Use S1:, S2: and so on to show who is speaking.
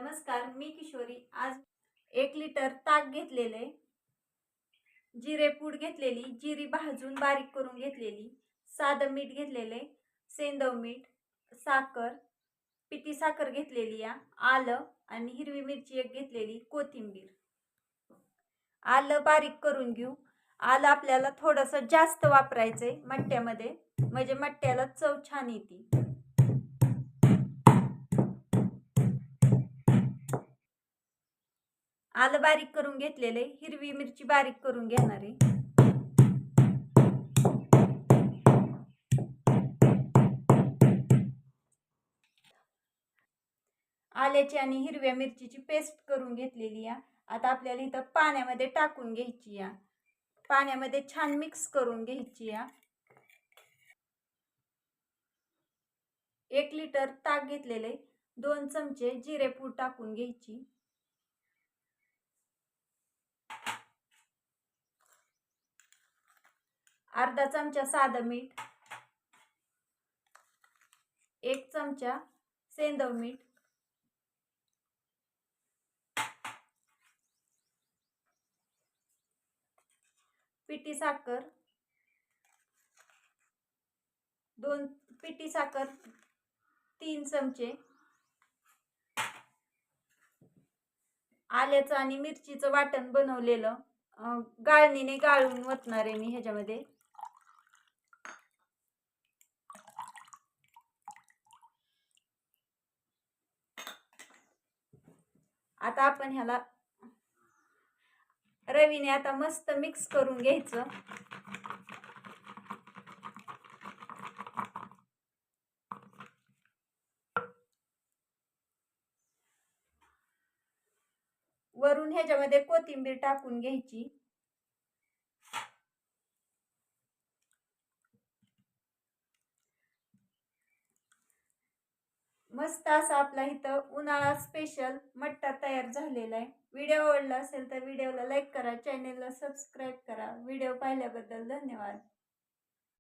S1: नमस्कार, मी किशोरी। आज 1 लिटर ताक घेतलेले, जिरेपूड घेतलेली, जिरी भाजून बारीक करून घेतलेली, साधं मीठ घेतलेले, सेंधव मीठ, साखर, पिठी साखर घेतलेली, आलं आणि हिरवी मिरची एक घेतलेली, कोथिंबीर। आलं बारीक करून घेऊ। आलं आपल्याला थोडंसं जास्त वापरायचंय मट्ट्यामध्ये, म्हणजे मट्ट्याला चव छान येते। आलं बारीक करून घेतलेले, हिरवी मिरची बारीक करून घेणार आहे। आल्याची आणि हिरव्या मिरचीची पेस्ट करून घेतलेली आहे। आता आपल्याला इथं पाण्यामध्ये टाकून घ्यायची आहे। पाण्यामध्ये छान मिक्स करून घ्यायची आहे। 1 लिटर ताक घेतलेले, 2 चमचे जिरेपूड टाकून घ्यायची। अर्धा चमचा साधं मीठ, 1 चमचा सेंधव मीठ, पिठी साखर, 3 चमचे, आल्याचं आणि मिरचीचं वाटण बनवलेलं, गाळणीने गाळून ओतणार आहे मी ह्याच्यामध्ये। आता आपण ह्याला रवीने आता मस्त मिक्स करून घ्यायचं। वरून ह्याच्यामध्ये कोथिंबीर टाकून घ्यायची। मस्त असा आपला इथं उन्हाळा स्पेशल मट्टा तयार झालेला आहे। व्हिडिओ आवडला असेल तर व्हिडिओला लाईक करा, चॅनेलला सबस्क्राईब करा। व्हिडिओ पाहिल्याबद्दल धन्यवाद।